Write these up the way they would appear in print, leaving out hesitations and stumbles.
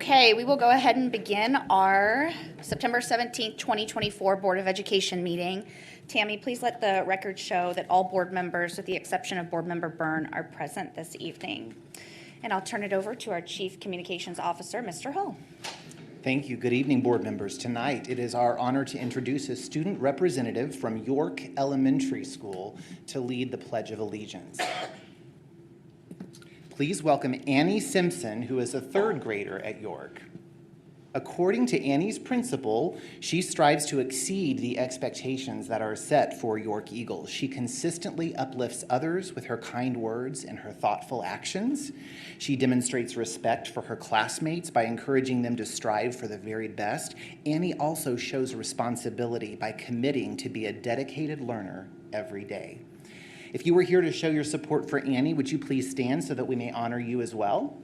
Okay, we will go ahead and begin our September 17th, 2024 Board of Education meeting. Tammy, please let the record show that all board members, with the exception of Board Member Byrne, are present this evening. And I'll turn it over to our Chief Communications Officer, Mr. Hull. Thank you. Good evening, board members. Tonight, it is our honor to introduce a student representative from York Elementary School to lead the Pledge of Allegiance. Please welcome Annie Simpson, who is a third grader at York. According to Annie's principal, she strives to exceed the expectations that are set for York Eagles. She consistently uplifts others with her kind words and her thoughtful actions. She demonstrates respect for her classmates by encouraging them to strive for the very best. Annie also shows responsibility by committing to be a dedicated learner every day. If you were here to show your support for Annie, would you please stand so that we may honor you as well?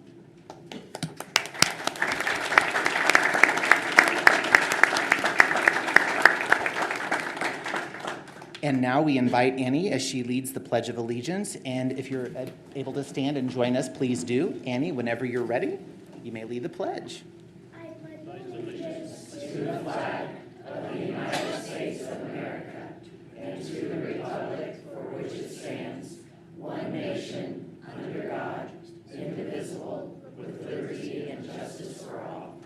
And now we invite Annie as she leads the Pledge of Allegiance. And if you're able to stand and join us, please do. Annie, whenever you're ready, you may lead the pledge. I pledge allegiance to the flag of the United States of America and to the republic for which it stands, one nation, under God, indivisible, with liberty and justice for all.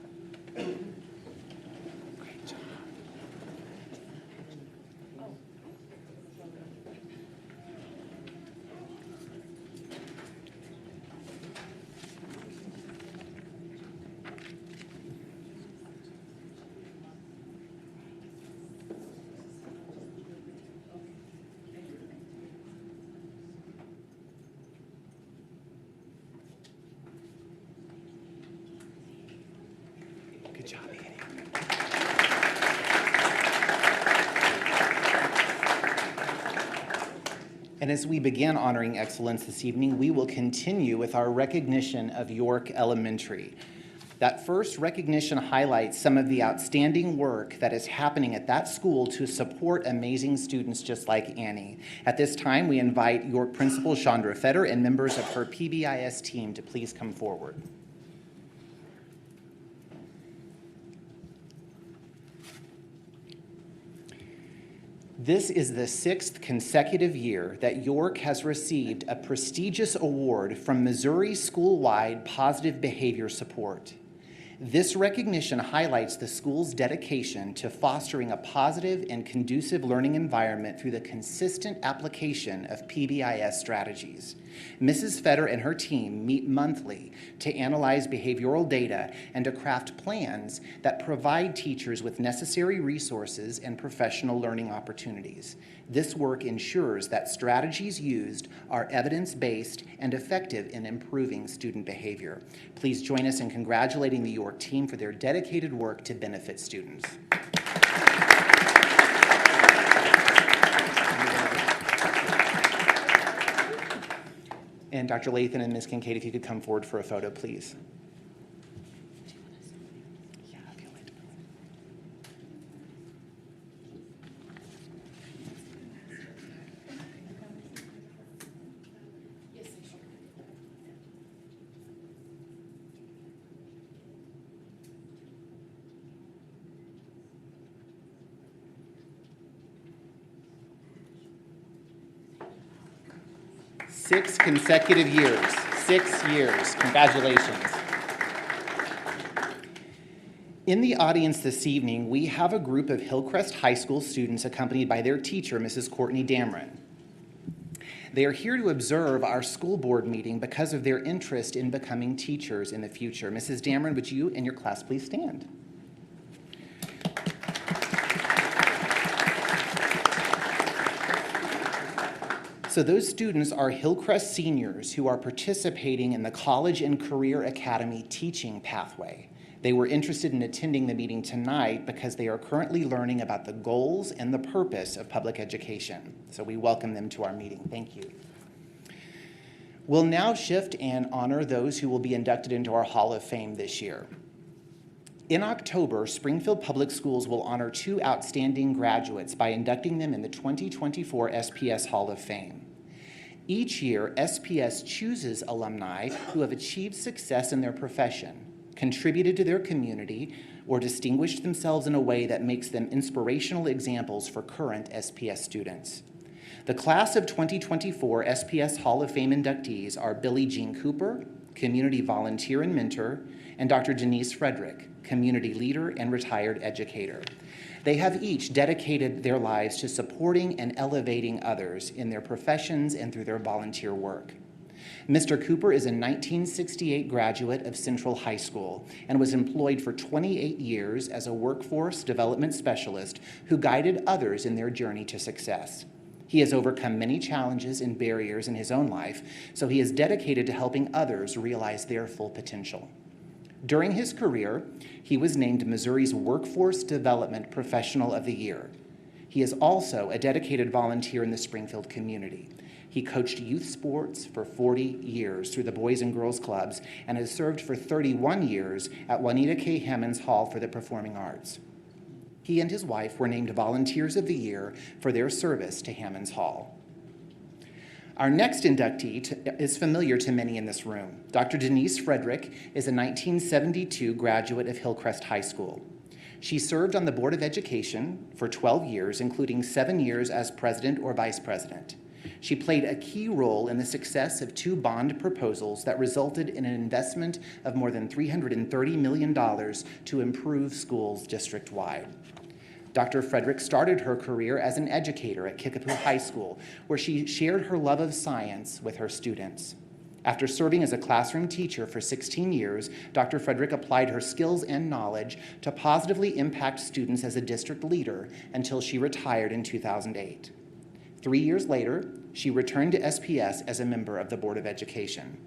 Good job, Annie. And as we begin honoring excellence this evening, we will continue with our recognition of York Elementary. That first recognition highlights some of the outstanding work that is happening at that school to support amazing students just like Annie. At this time, we invite York Principal Chandra Fetter and members of her PBIS team to please come forward. This is the 6th consecutive year that York has received a prestigious award from Missouri School-Wide Positive Behavior Support. This recognition highlights the school's dedication to fostering a positive and conducive learning environment through the consistent application of PBIS strategies. Mrs. Fetter and her team meet monthly to analyze behavioral data and to craft plans that provide teachers with necessary resources and professional learning opportunities. This work ensures that strategies used are evidence-based and effective in improving student behavior. Please join us in congratulating the York team for their dedicated work to benefit students. And Dr. Lathan and Ms. Kincaid, if you could come forward for a photo, please. Six consecutive years. 6 years. Congratulations. In the audience this evening, we have a group of Hillcrest High School students accompanied by their teacher, Mrs. Courtney Dameron. They are here to observe our school board meeting because of their interest in becoming teachers in the future. Mrs. Dameron, would you and your class please stand? So those students are Hillcrest seniors who are participating in the College and Career Academy teaching pathway. They were interested in attending the meeting tonight because they are currently learning about the goals and the purpose of public education. So we welcome them to our meeting. Thank you. We'll now shift and honor those who will be inducted into our Hall of Fame this year. In October, Springfield Public Schools will honor 2 outstanding graduates by inducting them in the 2024 SPS Hall of Fame. Each year, SPS chooses alumni who have achieved success in their profession, contributed to their community, or distinguished themselves in a way that makes them inspirational examples for current SPS students. The class of 2024 SPS Hall of Fame inductees are Billie Jean Cooper, community volunteer and mentor, and Dr. Denise Frederick, community leader and retired educator. They have each dedicated their lives to supporting and elevating others in their professions and through their volunteer work. Mr. Cooper is a 1968 graduate of Central High School and was employed for 28 years as a workforce development specialist who guided others in their journey to success. He has overcome many challenges and barriers in his own life, so he is dedicated to helping others realize their full potential. During his career, he was named Missouri's Workforce Development Professional of the Year. He is also a dedicated volunteer in the Springfield community. He coached youth sports for 40 years through the Boys and Girls Clubs and has served for 31 years at Juanita K. Hammons Hall for the Performing Arts. He and his wife were named Volunteers of the Year for their service to Hammons Hall. Our next inductee is familiar to many in this room. Dr. Denise Frederick is a 1972 graduate of Hillcrest High School. She served on the Board of Education for 12 years, including 7 years as president or vice president. She played a key role in the success of 2 bond proposals that resulted in an investment of more than $330 million to improve schools district-wide. Dr. Frederick started her career as an educator at Kickapoo High School, where she shared her love of science with her students. After serving as a classroom teacher for 16 years, Dr. Frederick applied her skills and knowledge to positively impact students as a district leader until she retired in 2008. 3 years later, she returned to SPS as a member of the Board of Education.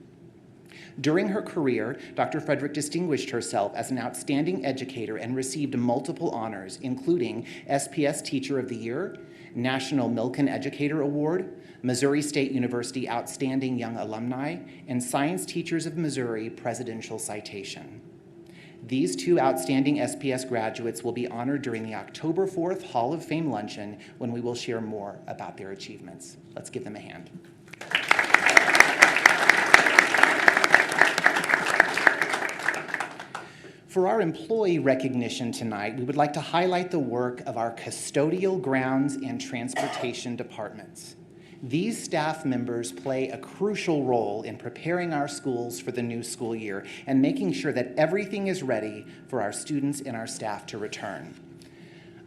During her career, Dr. Frederick distinguished herself as an outstanding educator and received multiple honors, including SPS Teacher of the Year, National Milken Educator Award, Missouri State University Outstanding Young Alumni, and Science Teachers of Missouri Presidential Citation. These 2 outstanding SPS graduates will be honored during the October 4th Hall of Fame luncheon when we will share more about their achievements. Let's give them a hand. For our employee recognition tonight, we would like to highlight the work of our custodial, grounds, and transportation departments. These staff members play a crucial role in preparing our schools for the new school year and making sure that everything is ready for our students and our staff to return.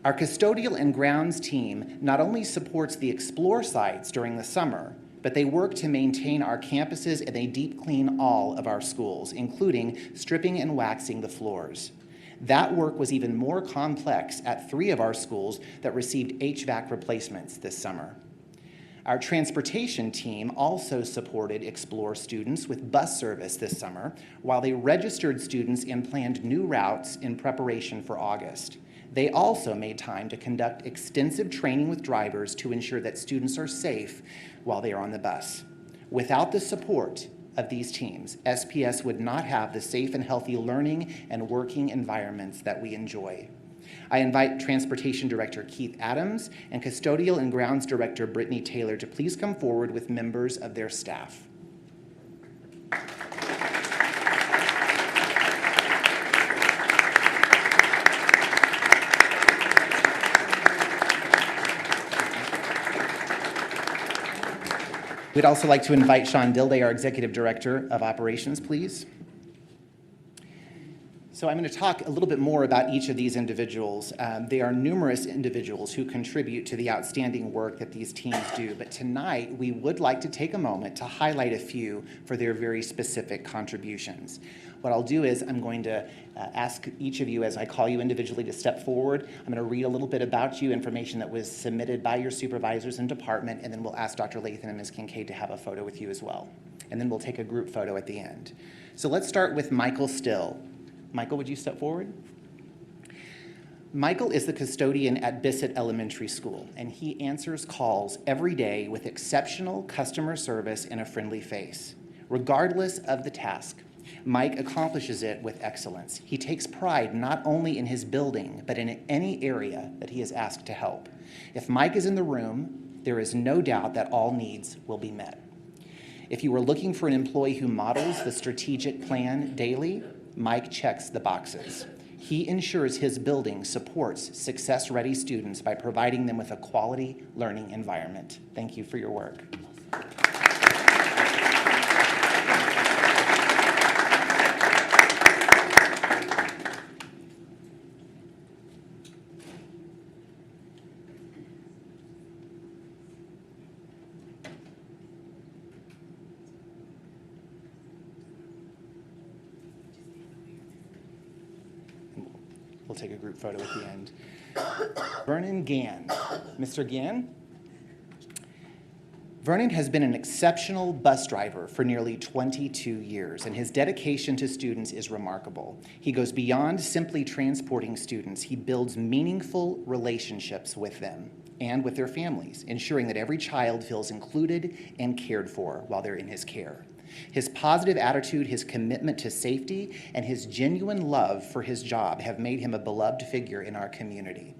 Our custodial and grounds team not only supports the Explore sites during the summer, but they work to maintain our campuses and they deep clean all of our schools, including stripping and waxing the floors. That work was even more complex at 3 of our schools that received HVAC replacements this summer. Our transportation team also supported Explore students with bus service this summer, while they registered students and planned new routes in preparation for August. They also made time to conduct extensive training with drivers to ensure that students are safe while they are on the bus. Without the support of these teams, SPS would not have the safe and healthy learning and working environments that we enjoy. I invite Transportation Director Keith Adams and Custodial and Grounds Director Brittany Taylor to please come forward with members of their staff. We'd also like to invite Sean Dilday, our Executive Director of Operations, please. So I'm going to talk a little bit more about each of these individuals. They are numerous individuals who contribute to the outstanding work that these teams do, but tonight we would like to take a moment to highlight a few for their very specific contributions. What I'll do is I'm going to ask each of you, as I call you individually, to step forward. I'm going to read a little bit about you, information that was submitted by your supervisors and department, and then we'll ask Dr. Lathan and Ms. Kincaid to have a photo with you as well. And then we'll take a group photo at the end. So let's start with Michael Still. Michael, would you step forward? Michael is the custodian at Bissett Elementary School, and he answers calls every day with exceptional customer service and a friendly face. Regardless of the task, Mike accomplishes it with excellence. He takes pride not only in his building, but in any area that he is asked to help. If Mike is in the room, there is no doubt that all needs will be met. If you are looking for an employee who models the strategic plan daily, Mike checks the boxes. He ensures his building supports success-ready students by providing them with a quality learning environment. Thank you for your work. We'll take a group photo at the end. Vernon Gann. Mr. Gann? Vernon has been an exceptional bus driver for nearly 22 years, and his dedication to students is remarkable. He goes beyond simply transporting students. He builds meaningful relationships with them and with their families, ensuring that every child feels included and cared for while they're in his care. His positive attitude, his commitment to safety, and his genuine love for his job have made him a beloved figure in our community.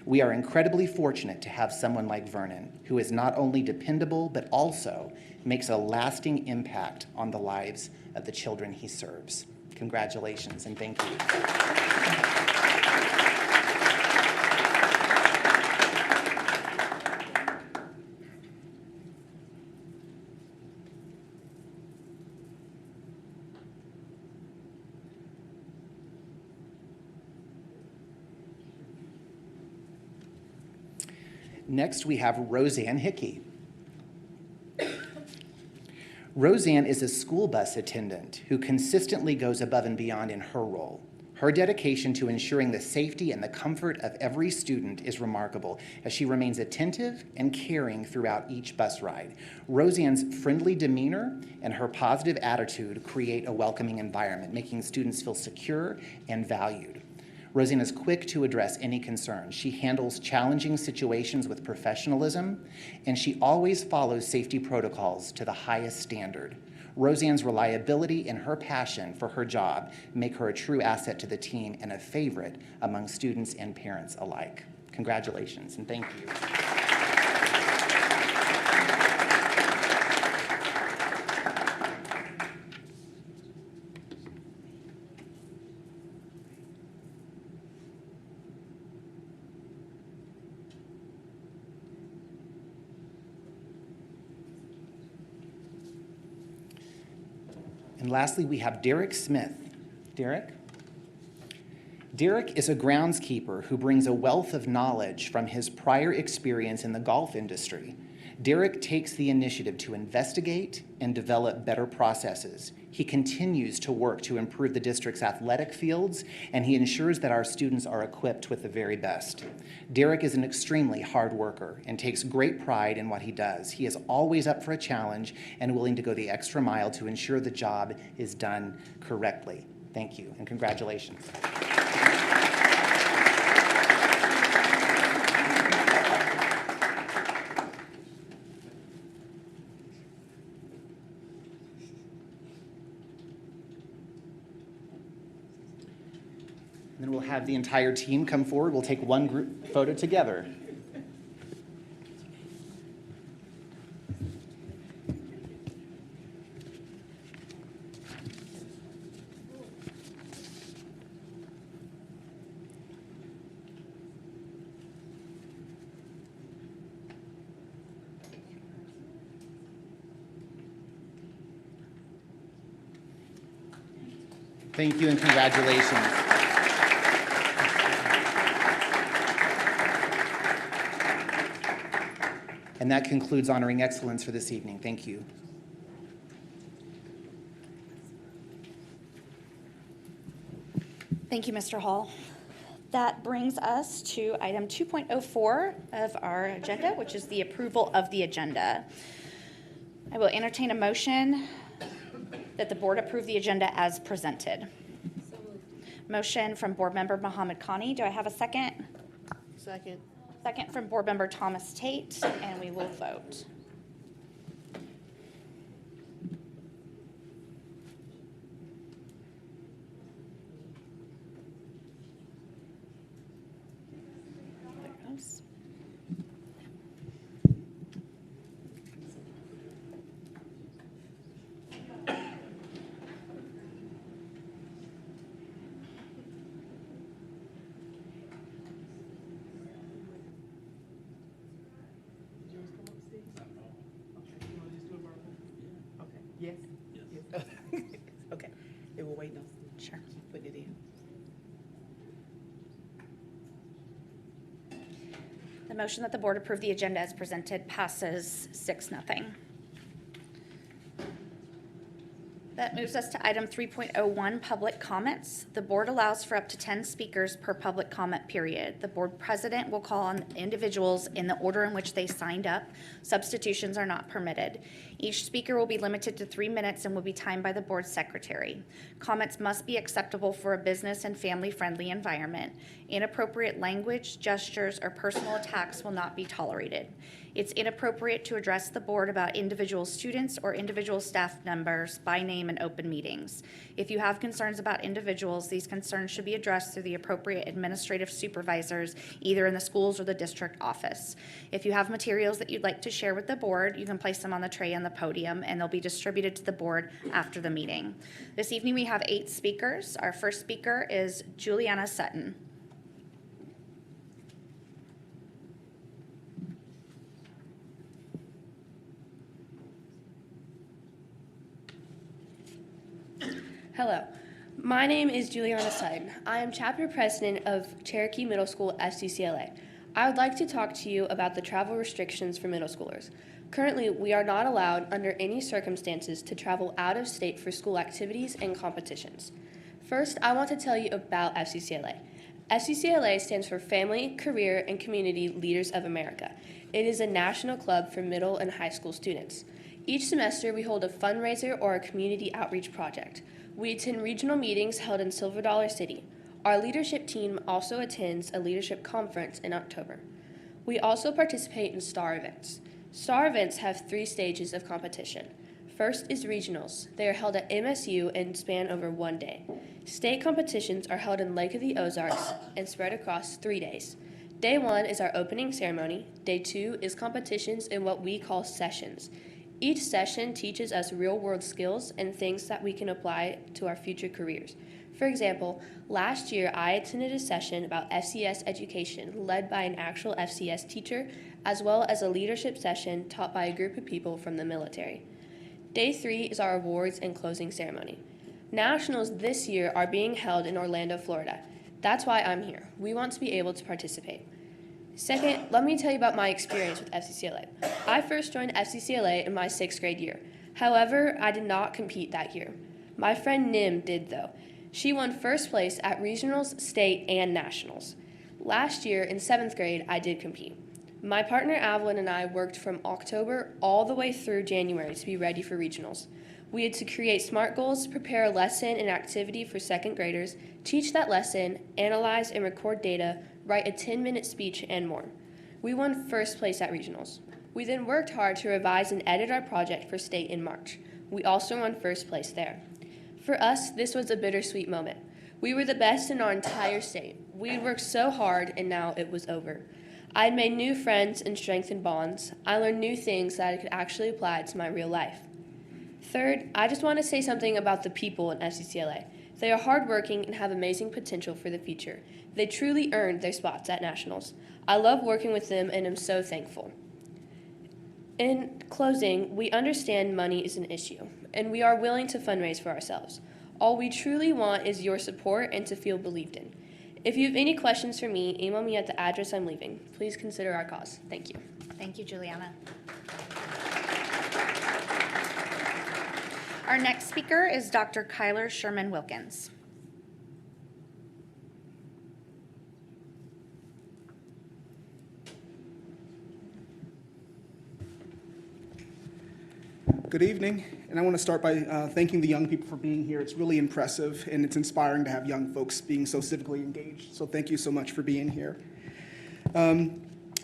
We are incredibly fortunate to have someone like Vernon, who is not only dependable, but also makes a lasting impact on the lives of the children he serves. Congratulations and thank you. Next, we have Roseanne Hickey. Roseanne is a school bus attendant who consistently goes above and beyond in her role. Her dedication to ensuring the safety and the comfort of every student is remarkable, as she remains attentive and caring throughout each bus ride. Roseanne's friendly demeanor and her positive attitude create a welcoming environment, making students feel secure and valued. Roseanne is quick to address any concerns. She handles challenging situations with professionalism, and she always follows safety protocols to the highest standard. Roseanne's reliability and her passion for her job make her a true asset to the team and a favorite among students and parents alike. Congratulations, and thank you. And lastly, we have Derek Smith. Derek? Derek is a groundskeeper who brings a wealth of knowledge from his prior experience in the golf industry. Derek takes the initiative to investigate and develop better processes. He continues to work to improve the district's athletic fields, and he ensures that our students are equipped with the very best. Derek is an extremely hard worker and takes great pride in what he does. He is always up for a challenge and willing to go the extra mile to ensure the job is done correctly. Thank you, and congratulations. Then we'll have the entire team come forward. We'll take one group photo together. Thank you and congratulations. And that concludes Honoring Excellence for this evening. Thank you. Thank you, Mr. Hall. That brings us to item 2.04 of our agenda, which is the approval of the agenda. I will entertain a motion that the board approve the agenda as presented. Motion from Board Member Mohammed Khani. Do I have a second? Second. Second from Board Member Thomas Tate, and we will vote. There it goes. waiting on Sure. putting it in. The motion that the board approve the agenda as presented passes 6-0. That moves us to item 3.01, public comments. The board allows for up to 10 speakers per public comment period. The board president will call on individuals in the order in which they signed up. Substitutions are not permitted. Each speaker will be limited to 3 minutes and will be timed by the board secretary. Comments must be acceptable for a business and family-friendly environment. Inappropriate language, gestures, or personal attacks will not be tolerated. It's inappropriate to address the board about individual students or individual staff members by name in open meetings. If you have concerns about individuals, these concerns should be addressed through the appropriate administrative supervisors, either in the schools or the district office. If you have materials that you'd like to share with the board, you can place them on the tray on the podium, and they'll be distributed to the board after the meeting. This evening, we have 8 speakers. Our first speaker is Juliana Sutton. Hello, my name is Juliana Sutton. I am chapter president of Cherokee Middle School FCCLA. I would like to talk to you about the travel restrictions for middle schoolers. Currently, we are not allowed under any circumstances to travel out of state for school activities and competitions. First, I want to tell you about FCCLA. FCCLA stands for Family, Career, and Community Leaders of America. It is a national club for middle and high school students. Each semester, we hold a fundraiser or a community outreach project. We attend regional meetings held in Silver Dollar City. Our leadership team also attends a leadership conference in October. We also participate in STAR events. STAR events have 3 stages of competition. First is regionals. They are held at MSU and span over 1 day. State competitions are held in Lake of the Ozarks and spread across 3 days. Day 1 is our opening ceremony. Day 2 is competitions in what we call sessions. Each session teaches us real-world skills and things that we can apply to our future careers. For example, last year I attended a session about FCS education led by an actual FCS teacher, as well as a leadership session taught by a group of people from the military. Day 3 is our awards and closing ceremony. Nationals this year are being held in Orlando, Florida. That's why I'm here. We want to be able to participate. Second, let me tell you about my experience with FCCLA. I first joined FCCLA in my 6th grade year. However, I did not compete that year. My friend Nim did though. She won first place at regionals, state, and nationals. Last year in 7th grade, I did compete. My partner Avalyn and I worked from October all the way through January to be ready for regionals. We had to create SMART goals, prepare a lesson and activity for 2nd graders, teach that lesson, analyze and record data, write a 10-minute speech, and more. We won first place at regionals. We then worked hard to revise and edit our project for state in March. We also won first place there. For us, this was a bittersweet moment. We were the best in our entire state. We had worked so hard, and now it was over. I had made new friends and strengthened bonds. I learned new things that I could actually apply to my real life. Third, I just want to say something about the people in FCCLA. They are hardworking and have amazing potential for the future. They truly earned their spots at nationals. I love working with them and am so thankful. In closing, we understand money is an issue, and we are willing to fundraise for ourselves. All we truly want is your support and to feel believed in. If you have any questions for me, email me at the address I'm leaving. Please consider our cause. Thank you. Thank you, Juliana. Our next speaker is Dr. Kyler Sherman Wilkins. Good evening, and I want to start by thanking the young people for being here. It's really impressive, and it's inspiring to have young folks being so civically engaged. So thank you so much for being here.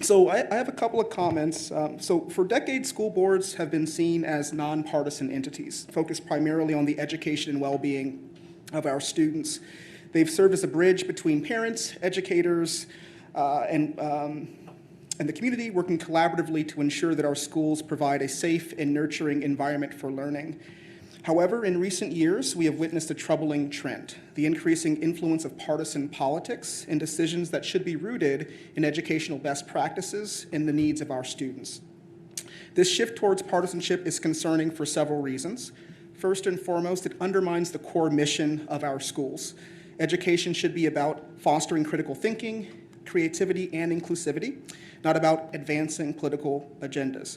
So I have a couple of comments. So for decades, school boards have been seen as nonpartisan entities, focused primarily on the education and well-being of our students. They've served as a bridge between parents, educators, and the community, working collaboratively to ensure that our schools provide a safe and nurturing environment for learning. However, in recent years, we have witnessed a troubling trend: the increasing influence of partisan politics in decisions that should be rooted in educational best practices and the needs of our students. This shift towards partisanship is concerning for several reasons. first and foremost, it undermines the core mission of our schools. Education should be about fostering critical thinking, creativity, and inclusivity, not about advancing political agendas.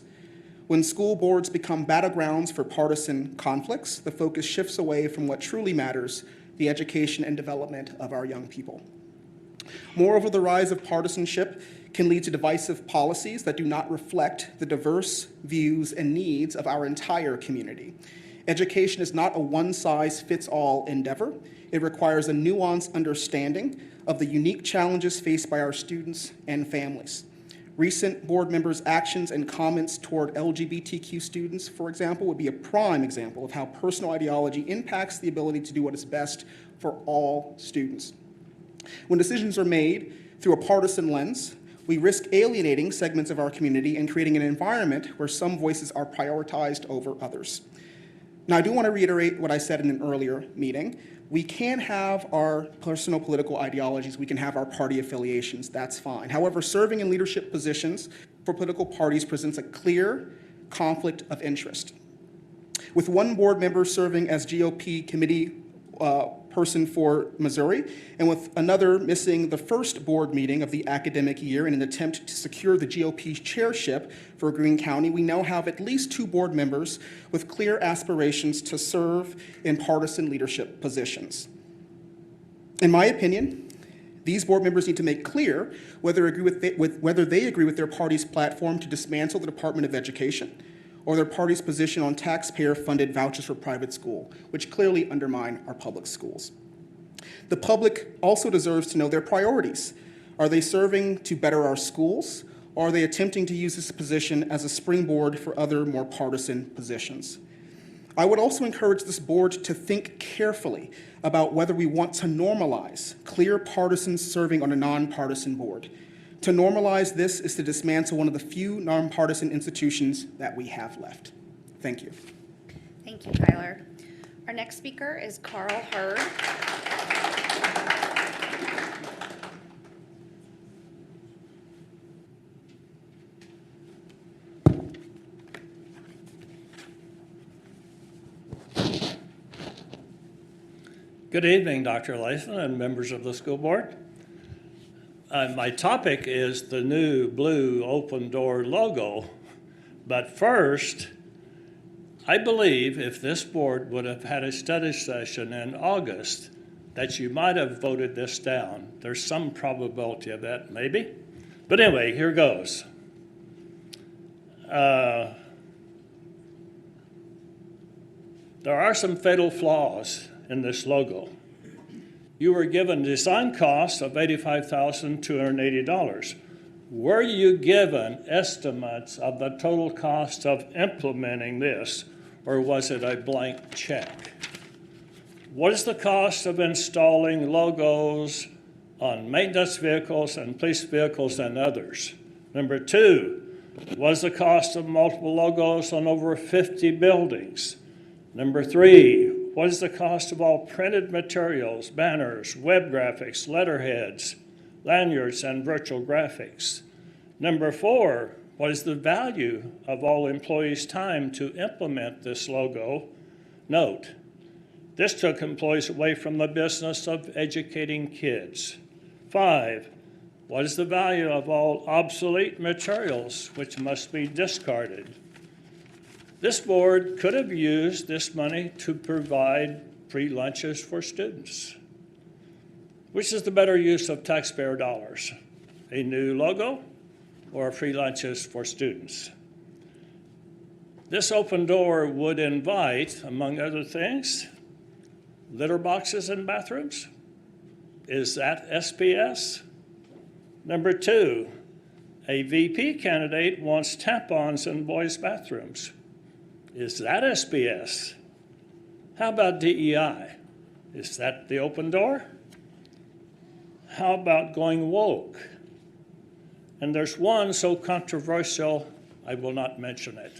When school boards become battlegrounds for partisan conflicts, the focus shifts away from what truly matters, the education and development of our young people. Moreover, the rise of partisanship can lead to divisive policies that do not reflect the diverse views and needs of our entire community. Education is not a one-size-fits-all endeavor. It requires a nuanced understanding of the unique challenges faced by our students and families. Recent board members' actions and comments toward LGBTQ students, for example, would be a prime example of how personal ideology impacts the ability to do what is best for all students. When decisions are made through a partisan lens, we risk alienating segments of our community and creating an environment where some voices are prioritized over others. Now, I do want to reiterate what I said in an earlier meeting. We can have our personal political ideologies, we can have our party affiliations, that's fine. However, serving in leadership positions for political parties presents a clear conflict of interest. With one board member serving as GOP committee person for Missouri, and with another missing the first board meeting of the academic year in an attempt to secure the GOP chairship for Greene County, we now have at least 2 board members with clear aspirations to serve in partisan leadership positions. In my opinion, these board members need to make clear whether they agree with their party's platform to dismantle the Department of Education, or their party's position on taxpayer-funded vouchers for private school, which clearly undermine our public schools. The public also deserves to know their priorities. Are they serving to better our schools, or are they attempting to use this position as a springboard for other more partisan positions? I would also encourage this board to think carefully about whether we want to normalize clear partisans serving on a nonpartisan board. To normalize this is to dismantle one of the few nonpartisan institutions that we have left. Thank you. Thank you, Tyler. Our next speaker is Carl Hurd. Good evening, Dr. Latham and members of the school board. My topic is the new blue open door logo, but first, I believe if this board would have had a study session in August, that you might have voted this down. There's some probability of that, maybe. But anyway, here goes. There are some fatal flaws in this logo. You were given design costs of $85,280. Were you given estimates of the total cost of implementing this, or was it a blank check? What is the cost of installing logos on maintenance vehicles and police vehicles and others? Number 2, what is the cost of multiple logos on over 50 buildings? Number 3, what is the cost of all printed materials, banners, web graphics, letterheads, lanyards, and virtual graphics? Number 4, what is the value of all employees' time to implement this logo? Note, this took employees away from the business of educating kids. 5, what is the value of all obsolete materials which must be discarded? This board could have used this money to provide free lunches for students. Which is the better use of taxpayer dollars? A new logo or free lunches for students? This open door would invite, among other things, litter boxes in bathrooms. Is that SPS? Number 2, a VP candidate wants tampons in boys' bathrooms. Is that SPS? How about DEI? Is that the open door? How about going woke? And there's one so controversial, I will not mention it.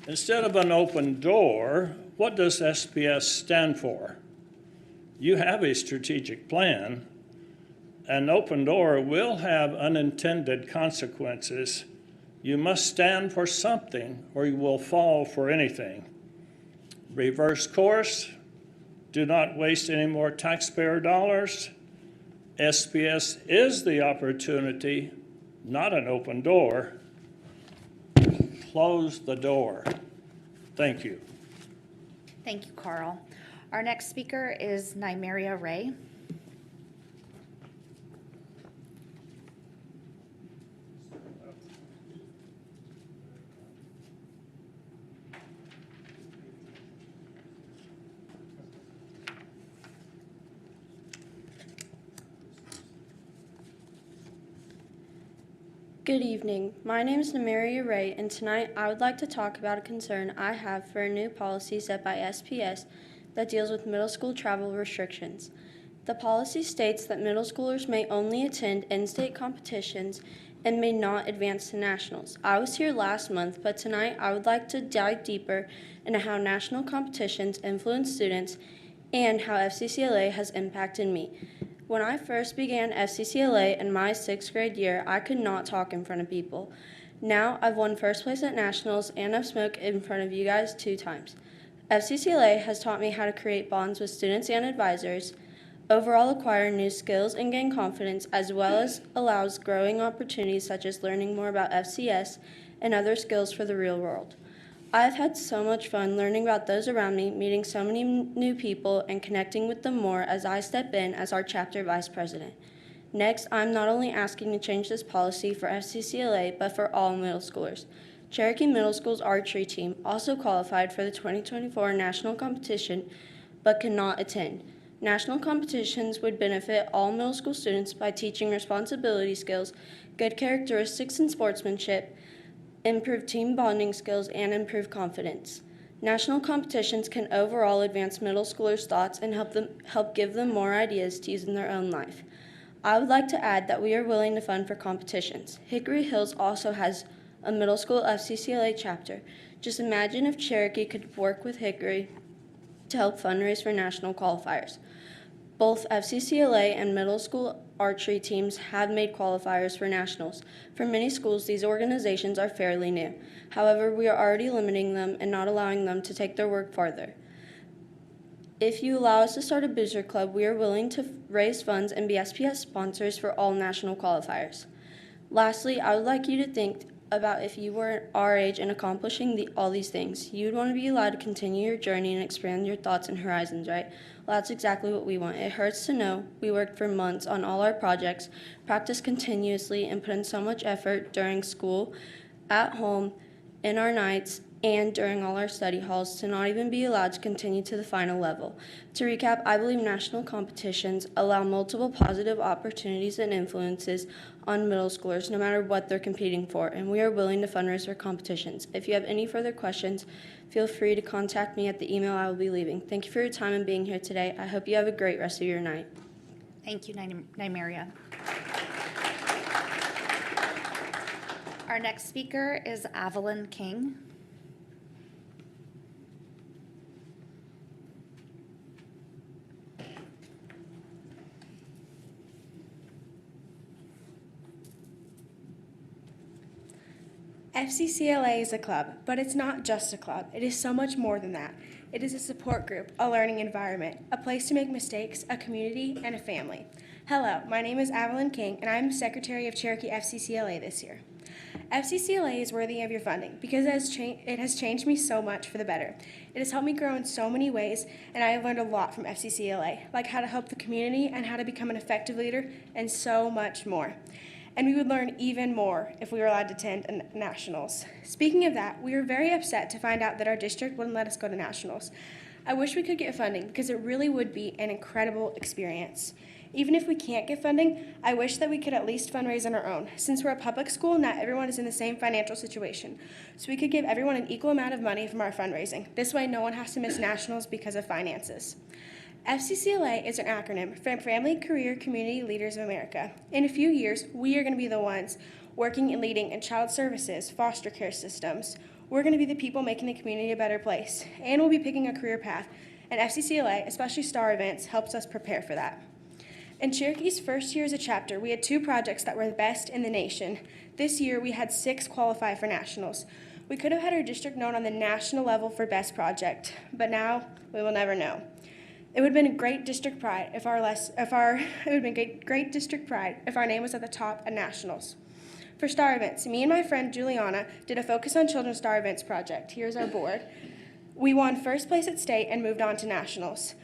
Instead of an open door, what does SPS stand for? You have a strategic plan. An open door will have unintended consequences. You must stand for something or you will fall for anything. Reverse course. Do not waste any more taxpayer dollars. SPS is the opportunity, not an open door. Close the door. Thank you. Thank you, Carl. Our next speaker is Nymeria Ray. Good evening. My name is Nymeria Ray, and tonight I would like to talk about a concern I have for a new policy set by SPS that deals with middle school travel restrictions. The policy states that middle schoolers may only attend in-state competitions and may not advance to nationals. I was here last month, but tonight I would like to dive deeper into how national competitions influence students and how FCCLA has impacted me. When I first began FCCLA in my 6th grade year, I could not talk in front of people. Now I've won first place at nationals and I've spoke in front of you guys 2 times. FCCLA has taught me how to create bonds with students and advisors, overall acquire new skills and gain confidence, as well as allows growing opportunities such as learning more about FCS and other skills for the real world. I've had so much fun learning about those around me, meeting so many new people, and connecting with them more as I step in as our chapter vice president. Next, I'm not only asking to change this policy for FCCLA, but for all middle schoolers. Cherokee Middle School's archery team also qualified for the 2024 national competition, but cannot attend. National competitions would benefit all middle school students by teaching responsibility skills, good characteristics and sportsmanship, improve team bonding skills, and improve confidence. National competitions can overall advance middle schoolers' thoughts and help give them more ideas to use in their own life. I would like to add that we are willing to fund for competitions. Hickory Hills also has a middle school FCCLA chapter. Just imagine if Cherokee could work with Hickory to help fundraise for national qualifiers. Both FCCLA and middle school archery teams have made qualifiers for nationals. For many schools, these organizations are fairly new. However, we are already limiting them and not allowing them to take their work farther. If you allow us to start a booster club, we are willing to raise funds and be SPS sponsors for all national qualifiers. Lastly, I would like you to think about if you were our age and accomplishing all these things. You'd want to be allowed to continue your journey and expand your thoughts and horizons, right? Well, that's exactly what we want. It hurts to know we worked for months on all our projects, practiced continuously, and put in so much effort during school, at home, in our nights, and during all our study halls to not even be allowed to continue to the final level. To recap, I believe national competitions allow multiple positive opportunities and influences on middle schoolers no matter what they're competing for, and we are willing to fundraise for competitions. If you have any further questions, feel free to contact me at the email I will be leaving. Thank you for your time and being here today. I hope you have a great rest of your night. Thank you, Nymeria. Our next speaker is Evelyn King. FCCLA is a club, but it's not just a club. It is so much more than that. It is a support group, a learning environment, a place to make mistakes, a community, and a family. Hello, my name is Evelyn King, and I'm Secretary of Cherokee FCCLA this year. FCCLA is worthy of your funding because it has changed me so much for the better. It has helped me grow in so many ways, and I have learned a lot from FCCLA, like how to help the community and how to become an effective leader, and so much more. And we would learn even more if we were allowed to attend nationals. Speaking of that, we were very upset to find out that our district wouldn't let us go to nationals. I wish we could get funding because it really would be an incredible experience. Even if we can't get funding, I wish that we could at least fundraise on our own. Since we're a public school, not everyone is in the same financial situation. So we could give everyone an equal amount of money from our fundraising. This way, no one has to miss nationals because of finances. FCCLA is an acronym for Family, Career, Community Leaders of America. In a few years, we are going to be the ones working and leading in child services, foster care systems. We're going to be the people making the community a better place. And we'll be picking a career path. And FCCLA, especially STAR events, helps us prepare for that. In Cherokee's first year as a chapter, we had 2 projects that were the best in the nation. This year, we had 6 qualify for nationals. We could have had our district known on the national level for best project, but now we will never know. It would have been a great district pride if our name was at the top at nationals. For star events, me and my friend Juliana did a Focus on Children Star Events project. Here's our board. We won first place at state and moved on to nationals.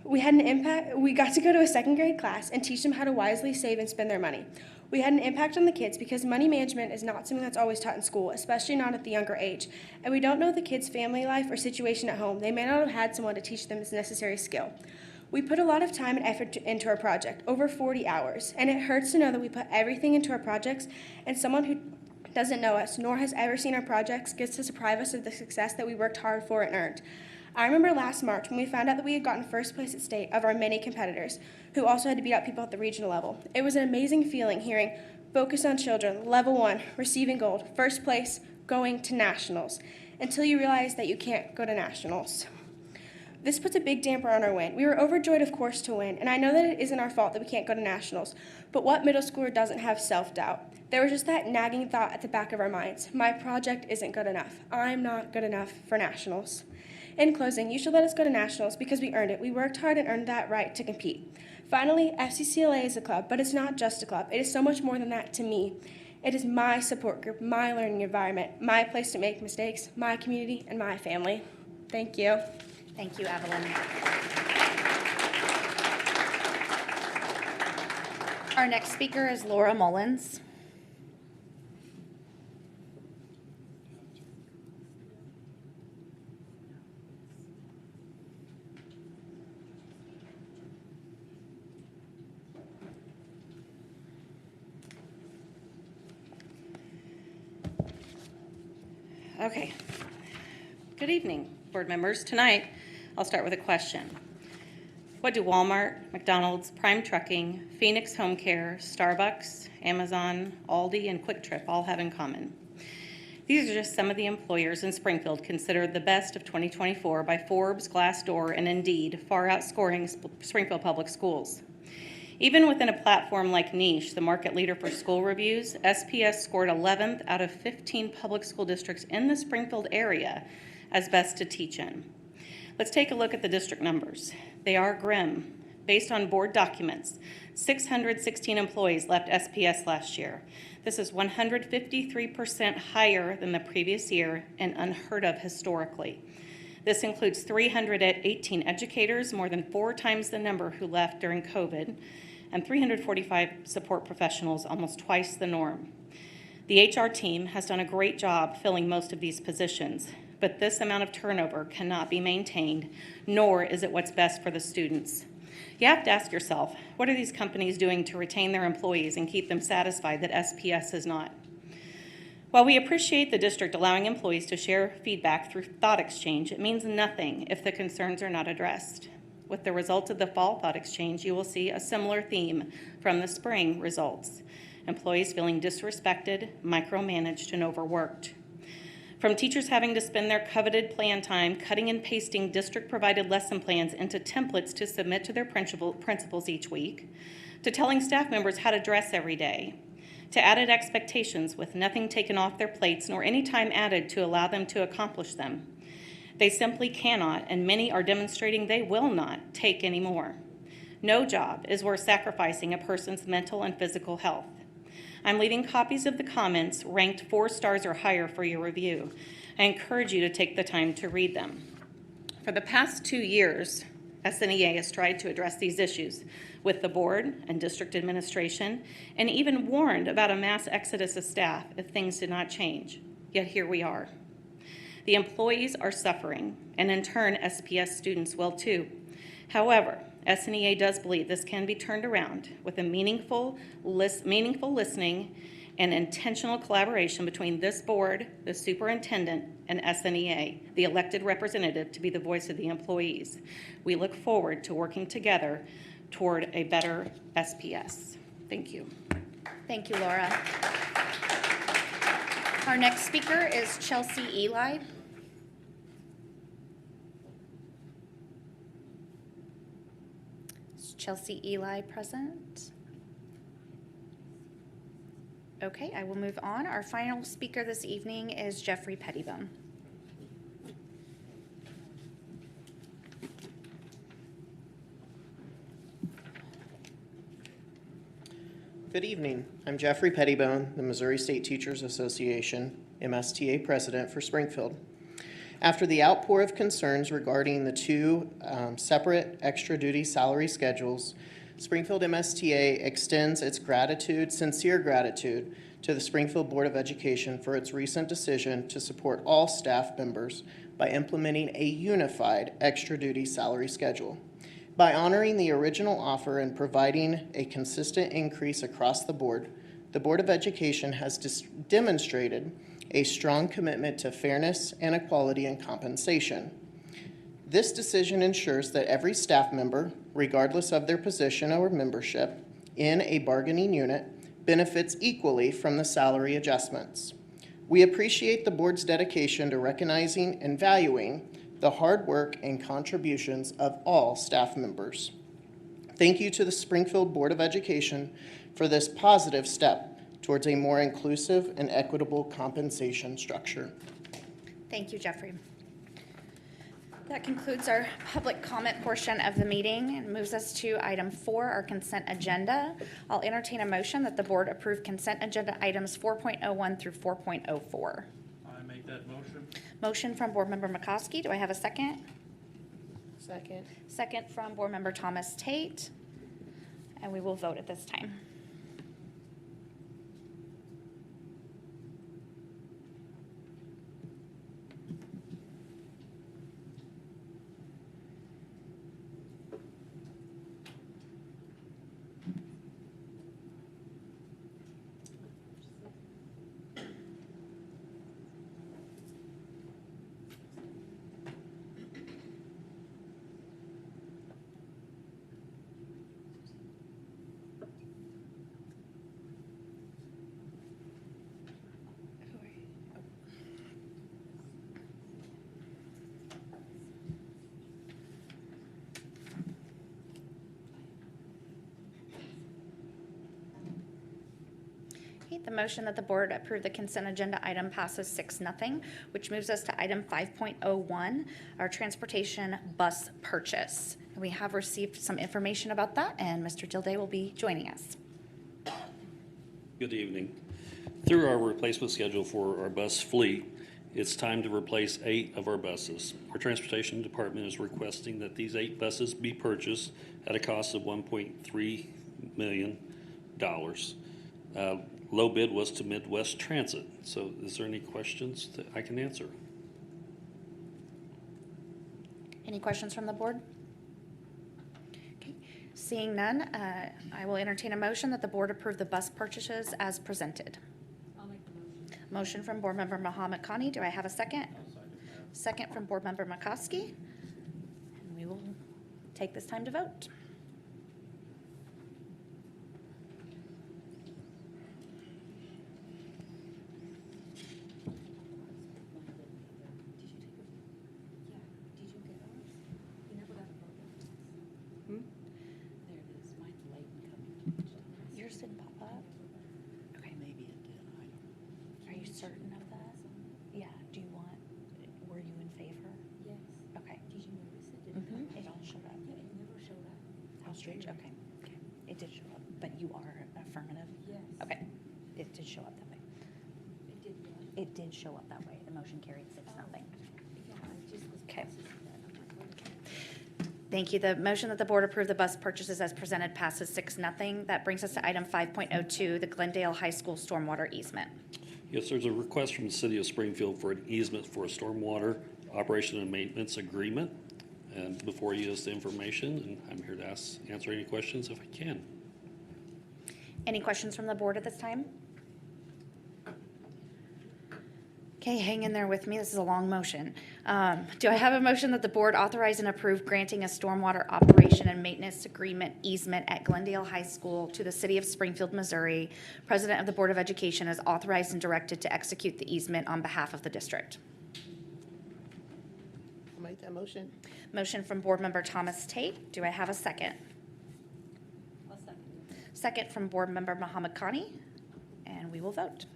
We had an impact. We got to go to a second grade class and teach them how to wisely save and spend their money. We had an impact on the kids because money management is not something that's always taught in school, especially not at the younger age. And we don't know the kids' family life or situation at home. They may not have had someone to teach them this necessary skill. We put a lot of time and effort into our project, over 40 hours, and it hurts to know that we put everything into our projects and someone who doesn't know us nor has ever seen our projects gets to deprive us of the success that we worked hard for and earned. I remember last March when we found out that we had gotten first place at state of our many competitors who also had to beat out people at the regional level. It was an amazing feeling hearing Focus on Children, Level 1, receiving gold, first place, going to nationals, until you realize that you can't go to nationals. This puts a big damper on our win. We were overjoyed, of course, to win, and I know that it isn't our fault that we can't go to nationals, but what middle schooler doesn't have self-doubt? There was just that nagging thought at the back of our minds. My project isn't good enough. I'm not good enough for nationals. In closing, you should let us go to nationals because we earned it. We worked hard and earned that right to compete. Finally, FCCLA is a club, but it's not just a club. It is so much more than that to me. It is my support group, my learning environment, my place to make mistakes, my community, and my family. Thank you. Thank you, Evelyn. Our next speaker is Laura Mullins. Okay. Good evening, board members. Tonight, I'll start with a question. What do Walmart, McDonald's, Prime Trucking, Phoenix Home Care, Starbucks, Amazon, Aldi, and Quick Trip all have in common? These are just some of the employers in Springfield considered the best of 2024 by Forbes, Glassdoor, and Indeed, far outscoring Springfield Public Schools. Even within a platform like Niche, the market leader for school reviews, SPS scored 11th out of 15 public school districts in the Springfield area as best to teach in. Let's take a look at the district numbers. They are grim. Based on board documents, 616 employees left SPS last year. This is 153% higher than the previous year and unheard of historically. This includes 318 educators, more than 4 times the number who left during COVID, and 345 support professionals, almost twice the norm. The HR team has done a great job filling most of these positions, but this amount of turnover cannot be maintained, nor is it what's best for the students. You have to ask yourself, what are these companies doing to retain their employees and keep them satisfied that SPS is not? While we appreciate the district allowing employees to share feedback through thought exchange, it means nothing if the concerns are not addressed. With the results of the fall thought exchange, you will see a similar theme from the spring results. Employees feeling disrespected, micromanaged, and overworked. From teachers having to spend their coveted plan time cutting and pasting district-provided lesson plans into templates to submit to their principals each week, to telling staff members how to dress every day, to added expectations with nothing taken off their plates nor any time added to allow them to accomplish them. They simply cannot, and many are demonstrating they will not, take any more. No job is worth sacrificing a person's mental and physical health. I'm leaving copies of the comments ranked 4 stars or higher for your review. I encourage you to take the time to read them. For the past 2 years, SNEA has tried to address these issues with the board and district administration, and even warned about a mass exodus of staff if things did not change. Yet here we are. The employees are suffering, and in turn, SPS students will too. However, SNEA does believe this can be turned around with a meaningful listening and intentional collaboration between this board, the superintendent, and SNEA, the elected representative to be the voice of the employees. We look forward to working together toward a better SPS. Thank you. Thank you, Laura. Our next speaker is Chelsea Eli. Is Chelsea Eli present? Okay, I will move on. Our final speaker this evening is Jeffrey Pettibone. Good evening. I'm Jeffrey Pettibone, the Missouri State Teachers Association, MSTA President for Springfield. After the outpour of concerns regarding the two separate extra duty salary schedules, Springfield MSTA extends its sincere gratitude to the Springfield Board of Education for its recent decision to support all staff members by implementing a unified extra duty salary schedule. By honoring the original offer and providing a consistent increase across the Board of Education has demonstrated a strong commitment to fairness and equality in compensation. This decision ensures that every staff member, regardless of their position or membership in a bargaining unit, benefits equally from the salary adjustments. We appreciate the Board's dedication to recognizing and valuing the hard work and contributions of all staff members. Thank you to the Springfield Board of Education for this positive step towards a more inclusive and equitable compensation structure. Thank you, Jeffrey. That concludes our public comment portion of the meeting and moves us to item 4, our consent agenda. I'll entertain a motion that the board approve consent agenda items 4.01 through 4.04. I make that motion. Motion from Board Member McCoskey. Do I have a second? Second. Second from Board Member Thomas Tate. And we will vote at this time. The motion that the board approve the consent agenda item passes 6-0, which moves us to item 5.01, our transportation bus purchase. We have received some information about that, and Mr. Dilday will be joining us. Good evening. Through our replacement schedule for our bus fleet, it's time to replace 8 of our buses. Our transportation department is requesting that these 8 buses be purchased at a cost of $1.3 million. Low bid was to Midwest Transit. So is there any questions that I can answer? Any questions from the board? Okay. Seeing none, I will entertain a motion that the board approve the bus purchases as presented. I'll make the motion. Motion from Board Member Muhammad Khani. Do I have a second? Second from Board Member McCoskey. And we will take this time to vote. Yours didn't pop up? Okay. Maybe it did, I don't know. Are you certain of that? Yeah. Do you want, were you in favor? Yes. Okay. Did you notice it didn't come? It all showed up. Yeah, it never showed up. How strange. Okay. Okay. It did show up, but you are affirmative? Yes. Okay. It did show up that way. It did what? It did show up that way. The motion carried 6-0. Yeah, I just was Okay. processing that. I'm like, okay. Thank you. The motion that the board approve the bus purchases as presented passes 6-0. That brings us to item 5.02, the Glendale High School stormwater easement. Yes, there's a request from the city of Springfield for an easement for a stormwater operation and maintenance agreement. And before you is the information, and I'm here to answer any questions if I can. Any questions from the board at this time? Okay, hang in there with me. This is a long motion. Do I have a motion that the board authorize and approve granting a stormwater operation and maintenance agreement easement at Glendale High School to the city of Springfield, Missouri? President of the Board of Education is authorized and directed to execute the easement on behalf of the district. I'll make that motion. Motion from Board Member Thomas Tate. Do I have a second? I'll second it. Second from Board Member Muhammad Khani. And and we will vote.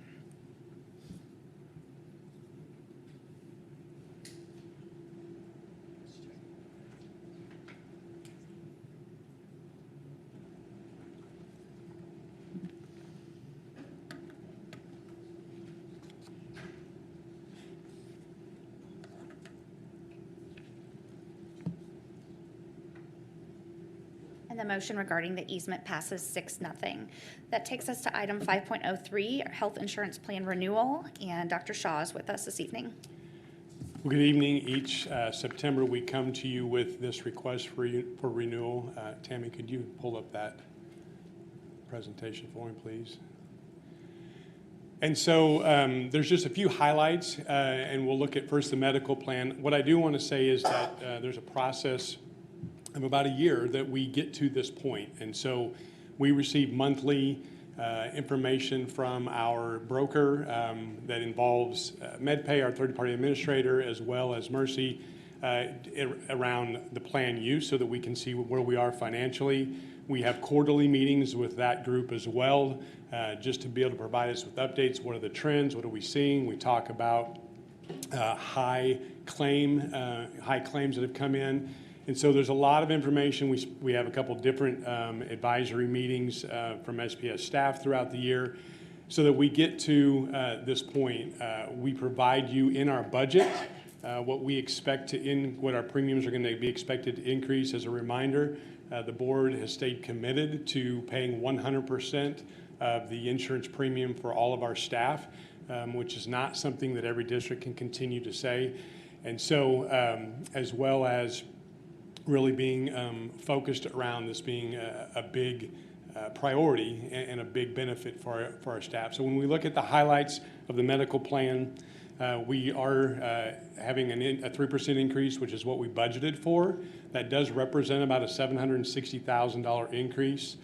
And the motion regarding the easement passes 6-0. That takes us to item 5.03, health insurance plan renewal, and Dr. Shaw is with us this evening. Well, good evening. Each September, we come to you with this request for renewal. Tammy, could you pull up that presentation for me, please? And so there's just a few highlights, and we'll look at first the medical plan. What I do want to say is that there's a process of about a year that we get to this point. And so we receive monthly information from our broker that involves MedPay, our third-party administrator, as well as Mercy, around the plan use so that we can see where we are financially. We have quarterly meetings with that group as well, just to be able to provide us with updates. What are the trends? What are we seeing? We talk about high claims that have come in. And so there's a lot of information. We have a couple different advisory meetings from SPS staff throughout the year so that we get to this point. We provide you in our budget what we expect what our premiums are going to be expected to increase. As a reminder, the board has stayed committed to paying 100% of the insurance premium for all of our staff, which is not something that every district can continue to say. And so as well as really being focused around this being a big priority and a big benefit for our staff. So when we look at the highlights of the medical plan, we are having a 3% increase, which is what we budgeted for. That does represent about a $760,000 increase.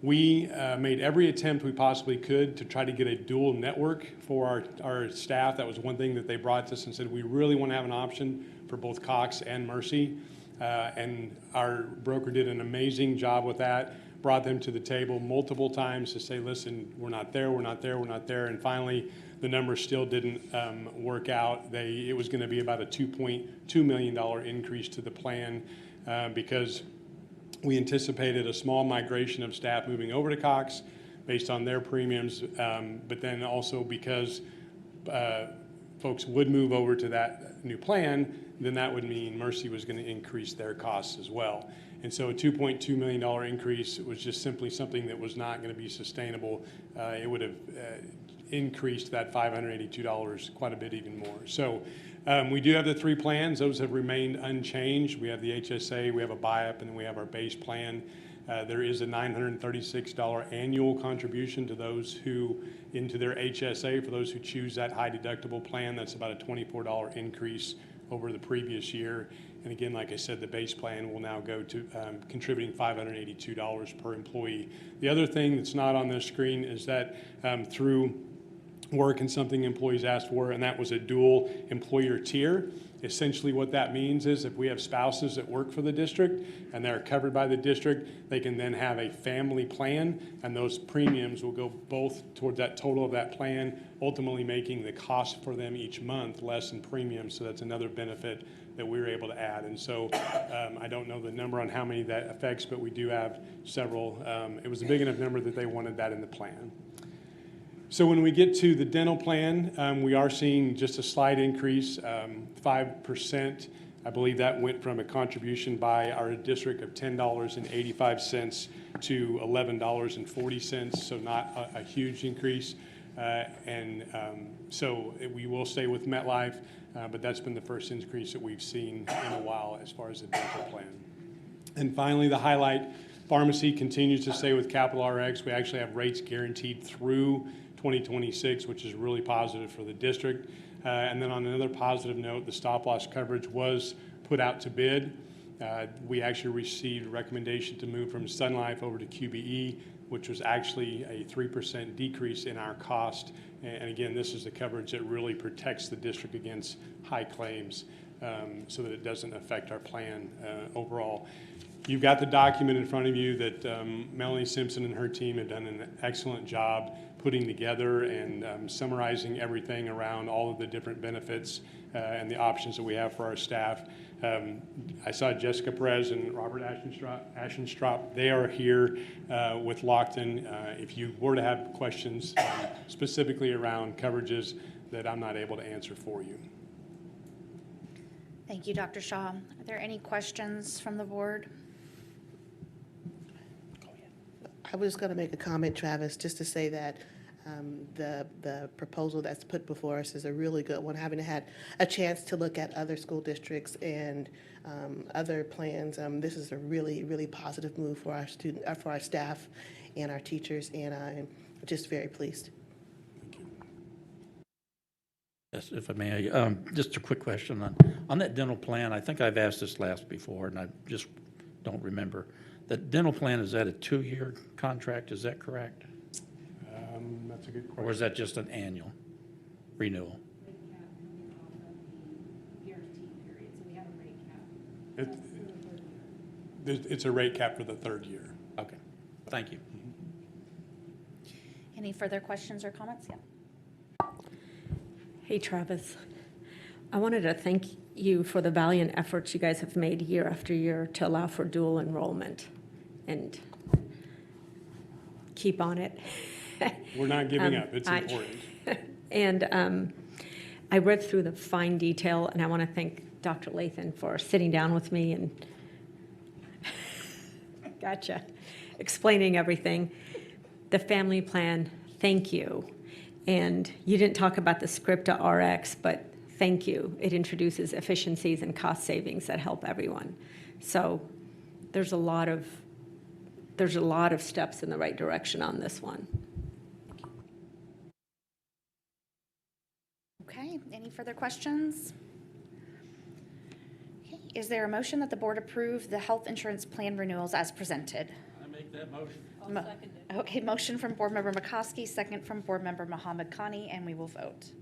We made every attempt we possibly could to try to get a dual network for our staff. That was one thing that they brought to us and said, we really want to have an option for both Cox and Mercy. And our broker did an amazing job with that, brought them to the table multiple times to say, listen, we're not there, we're not there, we're not there. And finally, the numbers still didn't work out. It was going to be about a $2.2 million increase to the plan because we anticipated a small migration of staff moving over to Cox based on their premiums, but then also because folks would move over to that new plan, then that would mean Mercy was going to increase their costs as well. And so a $2.2 million increase was just simply something that was not going to be sustainable. It would have increased that $582 quite a bit even more. So we do have the 3 plans. Those have remained unchanged. We have the HSA, we have a buy-up, and then we have our base plan. There is a $936 annual contribution to those into their HSA for those who choose that high deductible plan. That's about a $24 increase over the previous year. And again, like I said, the base plan will now go to contributing $582 per employee. The other thing that's not on this screen is that through work and something employees asked for, and that was a dual employer tier. Essentially what that means is if we have spouses that work for the district and they're covered by the district, they can then have a family plan, and those premiums will go both toward that total of that plan, ultimately making the cost for them each month less in premiums. So that's another benefit that we were able to add. And so I don't know the number on how many that affects, but we do have several. It was a big enough number that they wanted that in the plan. So when we get to the dental plan, we are seeing just a slight increase, 5%. I believe that went from a contribution by our district of $10.85 to $11.40, so not a huge increase. So we will stay with MetLife, but that's been the first increase that we've seen in a while as far as the dental plan. And finally, the highlight, pharmacy continues to stay with Capital RX. We actually have rates guaranteed through 2026, which is really positive for the district. And then on another positive note, the stop-loss coverage was put out to bid. We actually received a recommendation to move from Sun Life over to QBE, which was actually a 3% decrease in our cost. And again, this is the coverage that really protects the district against high claims so that it doesn't affect our plan overall. You've got the document in front of you that Melanie Simpson and her team have done an excellent job putting together and summarizing everything around all of the different benefits and the options that we have for our staff. I saw Jessica Perez and Robert Ashenstrop. They are here with Lockton. If you were to have questions specifically around coverages that I'm not able to answer for you. Thank you, Dr. Shaw. Are there any questions from the board? I was going to make a comment, Travis, just to say that the proposal that's put before us is a really good one. Having had a chance to look at other school districts and other plans, this is a really, really positive move for our for our staff and our teachers, and I'm just very pleased. Yes, if I may, just a quick question on that dental plan. I think I've asked this last before, and I just don't remember. The dental plan, is that a 2-year contract? Is that correct? That's a good question. Or is that just an annual renewal? It's a rate cap for the 3rd year. Okay, thank you. Any further questions or comments? Yeah. Hey, Travis. I wanted to thank you for the valiant efforts you guys have made year after year to allow for dual enrollment, and keep on it. We're not giving up. It's important. And I read through the fine detail, and I want to thank Dr. Lathan for sitting down with me and explaining everything. The family plan, thank you. And you didn't talk about the script to RX, but thank you. It introduces efficiencies and cost savings that help everyone. So there's a lot of steps in the right direction on this one. Okay, any further questions? Okay, is there a motion that the board approve the health insurance plan renewals as presented? I make that motion. I'll second it. Okay, motion from Board Member McCoskey, second from Board Member Mohammed Khani, and we will vote.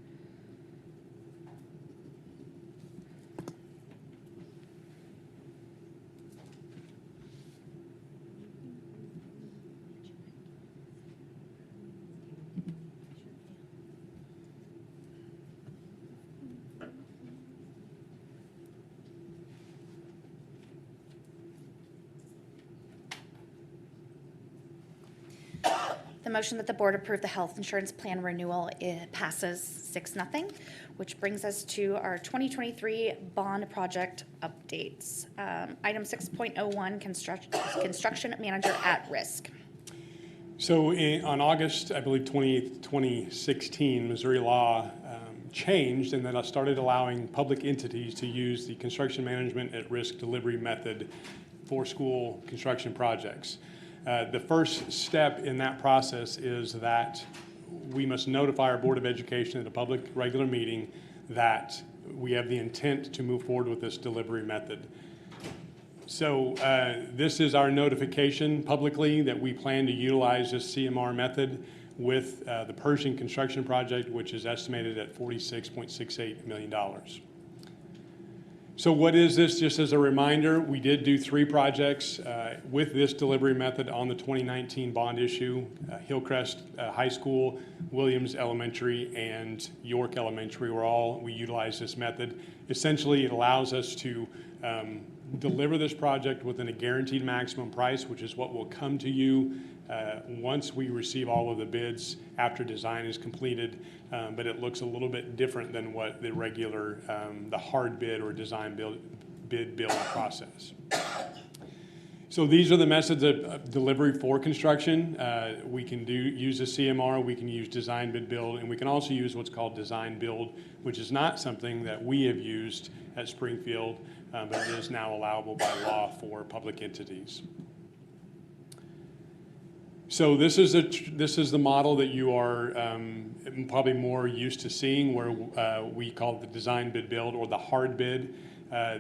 The motion that the board approve the health insurance plan renewal passes 6-0, which brings us to our 2023 bond project updates. Item 6.01, construction manager at risk. So on August, I believe 28th, 2016, Missouri law changed, and then I started allowing public entities to use the construction management at risk delivery method for school construction projects. The first step in that process is that we must notify our Board of Education at a public regular meeting that we have the intent to move forward with this delivery method. So this is our notification publicly that we plan to utilize this CMR method with the Pershing construction project, which is estimated at $46.68 million. So what is this? Just as a reminder, we did do 3 projects with this delivery method on the 2019 bond issue: Hillcrest High School, Williams Elementary, and York Elementary. We utilize this method. Essentially, it allows us to deliver this project within a guaranteed maximum price, which is what will come to you once we receive all of the bids after design is completed, but it looks a little bit different than what the regular, the hard bid or design bid build process. So these are the methods of delivery for construction. We can use a CMR, we can use design bid build, and we can also use what's called design build, which is not something that we have used at Springfield, but it is now allowable by law for public entities. So this is the model that you are probably more used to seeing, where we call it the design bid build or the hard bid.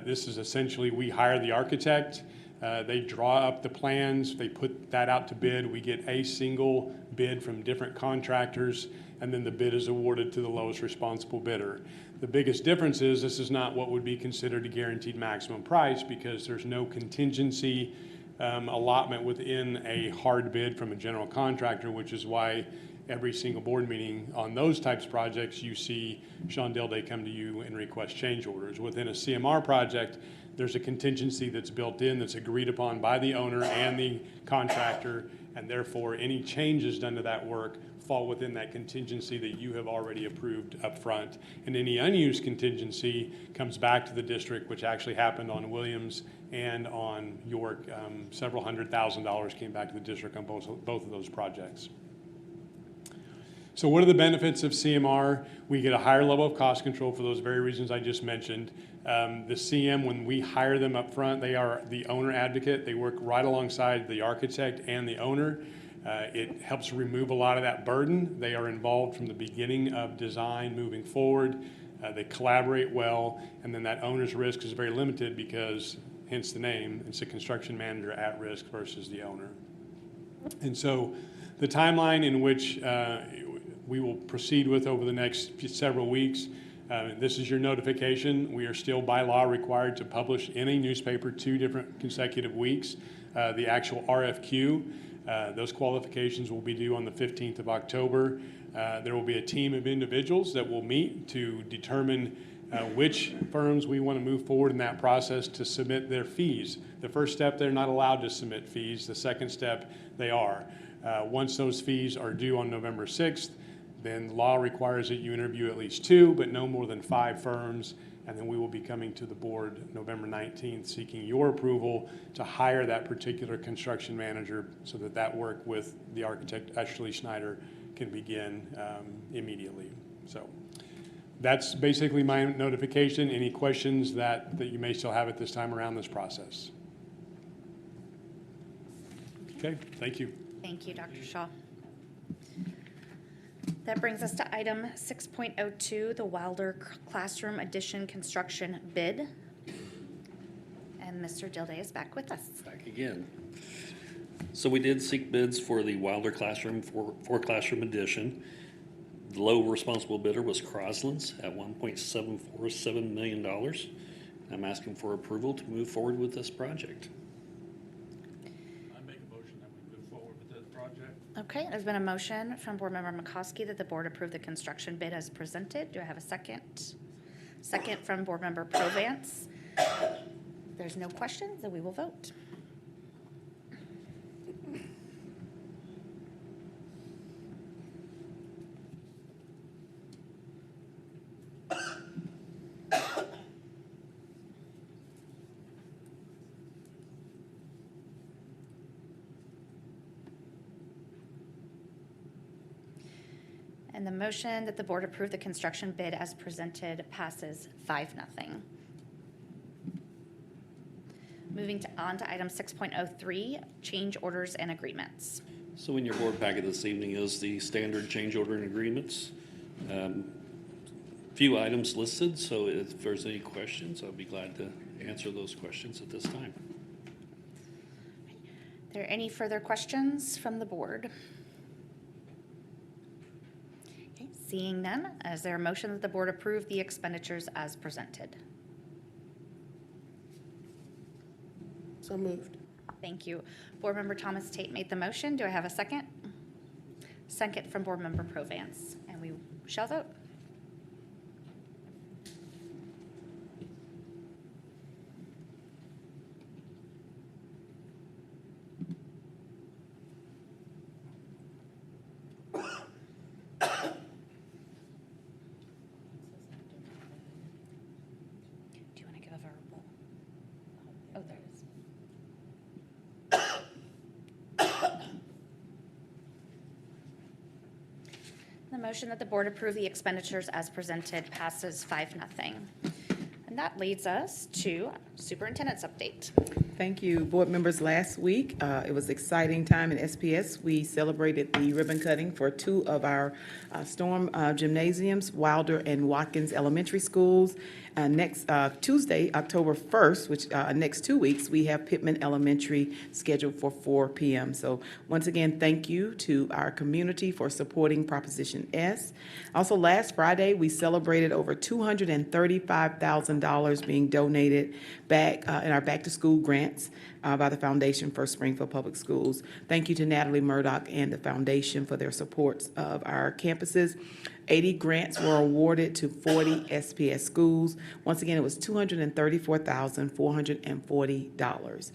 This is essentially, we hire the architect, they draw up the plans, they put that out to bid, we get a single bid from different contractors, and then the bid is awarded to the lowest responsible bidder. The biggest difference is this is not what would be considered a guaranteed maximum price, because there's no contingency allotment within a hard bid from a general contractor, which is why every single board meeting on those types of projects, you see Sean Dilday come to you and request change orders. Within a CMR project, there's a contingency that's built in that's agreed upon by the owner and the contractor, and therefore any changes done to that work fall within that contingency that you have already approved up front. And any unused contingency comes back to the district, which actually happened on Williams and on York. Several $100,000 came back to the district on both of those projects. So what are the benefits of CMR? We get a higher level of cost control for those very reasons I just mentioned. The CM, when we hire them up front, they are the owner advocate. They work right alongside the architect and the owner. It helps remove a lot of that burden. They are involved from the beginning of design moving forward. They collaborate well, and then that owner's risk is very limited because, hence the name, it's a construction manager at risk versus the owner. And so the timeline in which we will proceed with over the next several weeks, this is your notification. We are still by law required to publish in a newspaper 2 different consecutive weeks the actual RFQ. Those qualifications will be due on the 15th of October. There will be a team of individuals that will meet to determine which firms we want to move forward in that process to submit their fees. The first step, they're not allowed to submit fees. The second step, they are. Once those fees are due on November 6th, then law requires that you interview at least 2, but no more than 5 firms. And then we will be coming to the board November 19th, seeking your approval to hire that particular construction manager so that that work with the architect, Ashley Schneider, can begin immediately. So that's basically my notification. Any questions that you may still have at this time around this process? Okay, thank you. Thank you, Dr. Shaw. That brings us to item 6.02, the Wilder Classroom Addition construction bid. And Mr. Dilday is back with us. Back again. So we did seek bids for the Wilder Classroom for Classroom Addition. The low responsible bidder was Croslands at $1.747 million. I'm asking for approval to move forward with this project. Okay, there's been a motion from Board Member McCoskey that the board approve the construction bid as presented. Do I have a second? Second from Board Member Provance. There's no questions, then we will vote. And the motion that the board approve the construction bid as presented passes 5-0. Moving on to item 6.03, change orders and agreements. So in your board packet this evening is the standard change order and agreements. Few items listed, so if there's any questions, I'll be glad to answer those questions at this time. Are there any further questions from the board? Okay, seeing none, is there a motion that the board approve the expenditures as presented? So moved. Thank you. Board Member Thomas Tate made the motion. Do I have a second? Second from Board Member Provance, and we shall vote. Do you want to give a verbal? Oh, there it is. The motion that the board approve the expenditures as presented passes 5-0. And that leads us to superintendent's update. Thank you, board members. Last week, it was an exciting time in SPS. We celebrated the ribbon cutting for 2 of our storm gymnasiums, Wilder and Watkins Elementary Schools. Next Tuesday, October 1st, which next 2 weeks, we have Pittman Elementary scheduled for 4 p.m. So once again, thank you to our community for supporting Proposition S. Also, last Friday, we celebrated over $235,000 being donated back in our back to school grant grants by the Foundation for Springfield Public Schools. Thank you to Natalie Murdoch and the Foundation for their support of our campuses. 80 grants were awarded to 40 SPS schools. Once again, it was $234,440.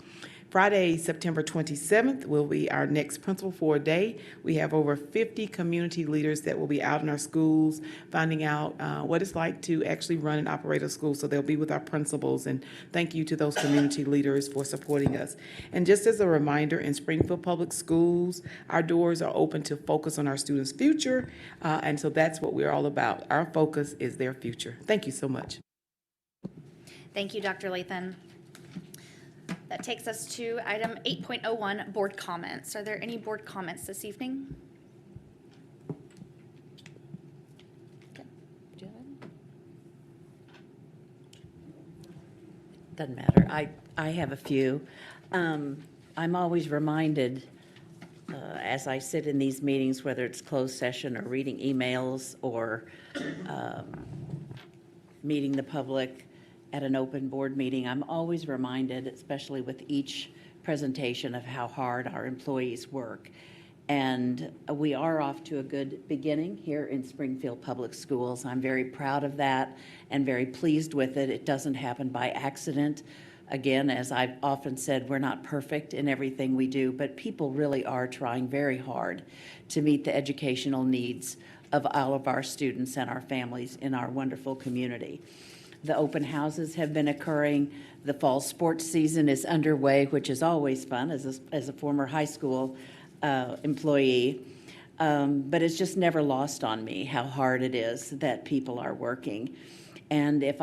Friday, September 27th, will be our next Principal for a Day. We have over 50 community leaders that will be out in our schools, finding out what it's like to actually run and operate a school. So they'll be with our principals, and thank you to those community leaders for supporting us. And just as a reminder, in Springfield Public Schools, our doors are open to focus on our students' future, and so that's what we're all about. Our focus is their future. Thank you so much. Thank you, Dr. Lathan. That takes us to item 8.01, board comments. Are there any board comments this evening? Okay. Do you have any? Doesn't matter. I have a few. I'm always reminded as I sit in these meetings, whether it's closed session or reading emails or meeting the public at an open board meeting, I'm always reminded, especially with each presentation, of how hard our employees work. And we are off to a good beginning here in Springfield Public Schools. I'm very proud of that and very pleased with it. It doesn't happen by accident. Again, as I've often said, we're not perfect in everything we do, but people really are trying very hard to meet the educational needs of all of our students and our families in our wonderful community. The open houses have been occurring. The fall sports season is underway, which is always fun as a former high school employee. But it's just never lost on me how hard it is that people are working. And if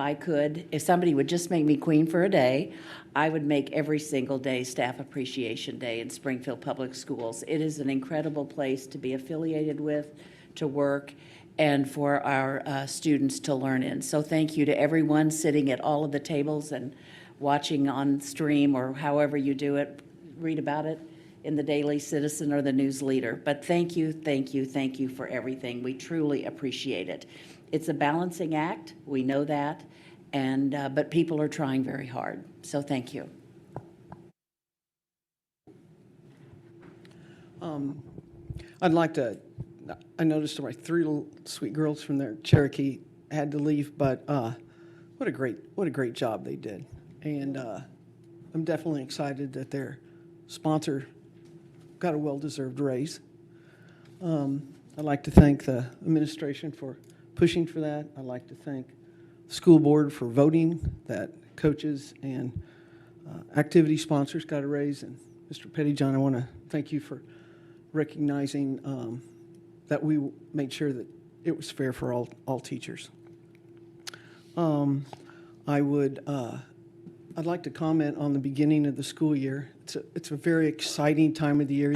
somebody would just make me queen for a day, I would make every single day Staff Appreciation Day in Springfield Public Schools. It is an incredible place to be affiliated with, to work, and for our students to learn in. So thank you to everyone sitting at all of the tables and watching on stream or however you do it. Read about it in the Daily Citizen or the News Leader. But thank you, thank you, thank you for everything. We truly appreciate it. It's a balancing act, we know that, and but people are trying very hard. So thank you. I noticed my three little sweet girls from there, Cherokee, had to leave, but what a great job they did. And I'm definitely excited that their sponsor got a well-deserved raise. I'd like to thank the administration for pushing for that. I'd like to thank the school board for voting that coaches and activity sponsors got a raise. And Mr. Pettyjohn, I want to thank you for recognizing that we made sure that it was fair for all teachers. I'd like to comment on the beginning of the school year. It's a very exciting time of the year,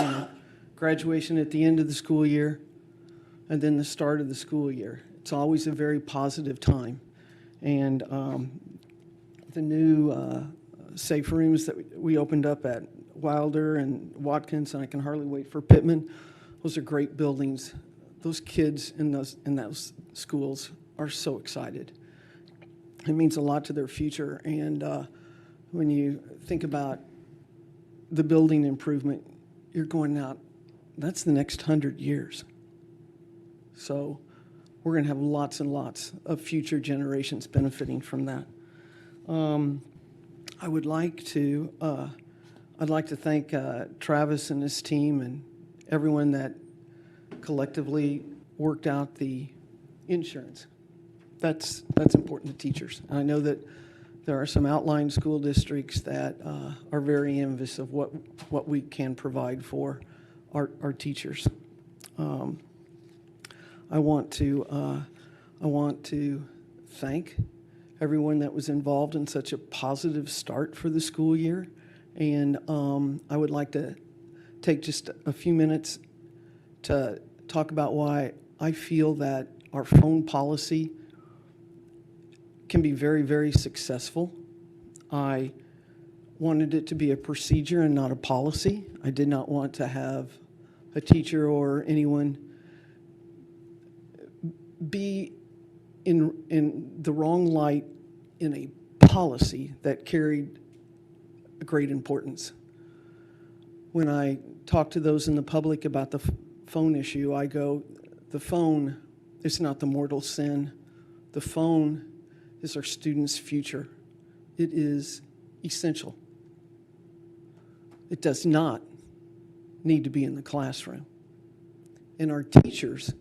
graduation at the end of the school year, and then the start of the school year. It's always a very positive time. And the new safe rooms that we opened up at Wilder and Watkins, and I can hardly wait for Pittman. Those are great buildings. Those kids in those schools are so excited. It means a lot to their future. And when you think about the building improvement, you're going out, that's the next 100 years. So we're going to have lots and lots of future generations benefiting from that. I'd like to thank Travis and his team and everyone that collectively worked out the insurance. That's important to teachers. And I know that there are some outlying school districts that are very envious of what we can provide for our teachers. I want to thank everyone that was involved in such a positive start for the school year. And I would like to take just a few minutes to talk about why I feel that our phone policy can be very, very successful. I wanted it to be a procedure and not a policy. I did not want to have a teacher or anyone be in the wrong light in a policy that carried great importance. When I talk to those in the public about the phone issue, I go, the phone is not the mortal sin. The phone is our students' future. It is essential. It does not need to be in the classroom. And our teachers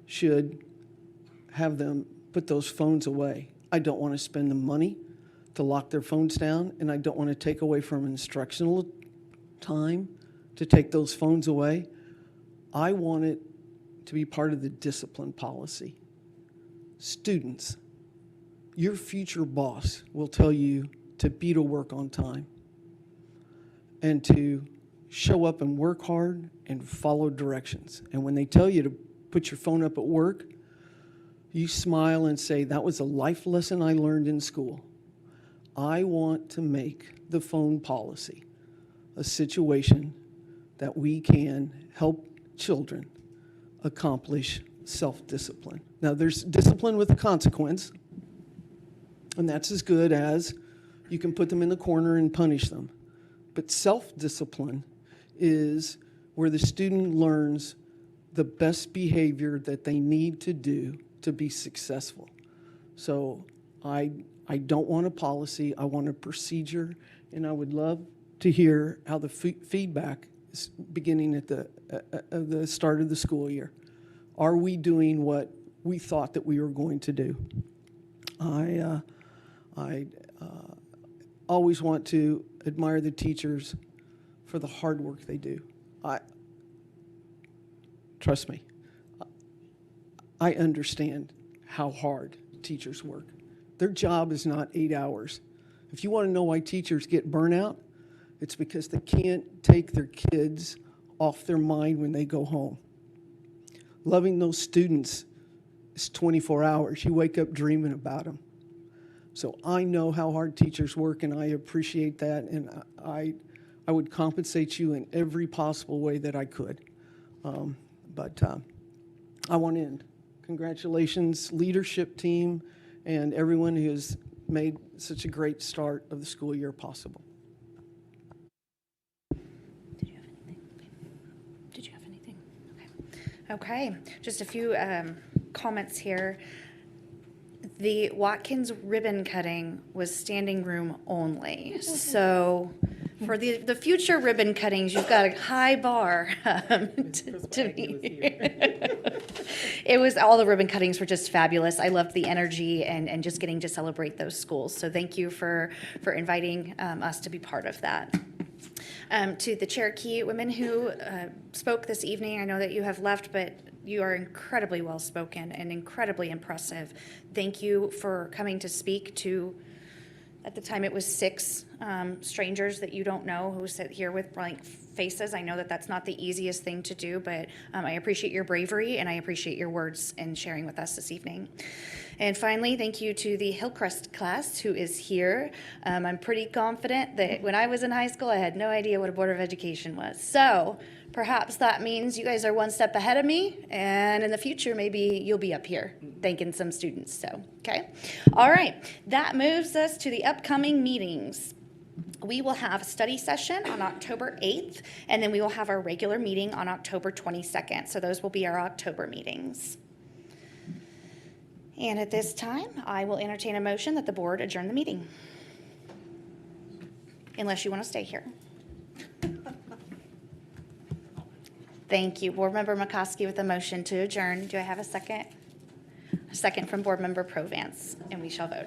should have them put those phones away. I don't want to spend the money to lock their phones down, and I don't want to take away from instructional time to take those phones away. I want it to be part of the discipline policy. Students, your future boss will tell you to be to work on time and to show up and work hard and follow directions. And when they tell you to put your phone up at work, you smile and say, that was a life lesson I learned in school. I want to make the phone policy a situation that we can help children accomplish self-discipline. Now, there's discipline with a consequence, and that's as good as you can put them in the corner and punish them. But self-discipline is where the student learns the best behavior that they need to do to be successful. So I don't want a policy, I want a procedure, and I would love to hear how the feedback is beginning at the start of the school year. Are we doing what we thought that we were going to do? I always want to admire the teachers for the hard work they do. Trust me, I understand how hard teachers work. Their job is not 8 hours. If you want to know why teachers get burnout, it's because they can't take their kids off their mind when they go home. Loving those students is 24 hours. You wake up dreaming about them. So I know how hard teachers work, and I appreciate that, and I would compensate you in every possible way that I could. But I want to end. Congratulations, leadership team, and everyone who has made such a great start of the school year possible. Did you have anything? Okay, just a few comments here. The Watkins ribbon cutting was standing room only. So for the future ribbon cuttings, you've got a high bar to be. It was, all the ribbon cuttings were just fabulous. I loved the energy and just getting to celebrate those schools. So thank you for inviting us to be part of that. To the Cherokee women who spoke this evening, I know that you have left, but you are incredibly well-spoken and incredibly impressive. Thank you for coming to speak to, at the time it was 6 strangers that you don't know who sit here with blank faces. I know that that's not the easiest thing to do, but I appreciate your bravery and I appreciate your words and sharing with us this evening. And finally, thank you to the Hillcrest class who is here. I'm pretty confident that when I was in high school, I had no idea what a Board of Education was. So perhaps that means you guys are one step ahead of me, and in the future, maybe you'll be up here thanking some students. So, okay. All right. That moves us to the upcoming meetings. We will have a study session on October 8th, and then we will have our regular meeting on October 22nd. So those will be our October meetings. And at this time, I will entertain a motion that the board adjourn the meeting. Unless you want to stay here. Thank you. Board Member McCoskey with a motion to adjourn. Do I have a second? A second from Board Member Provance, and we shall vote.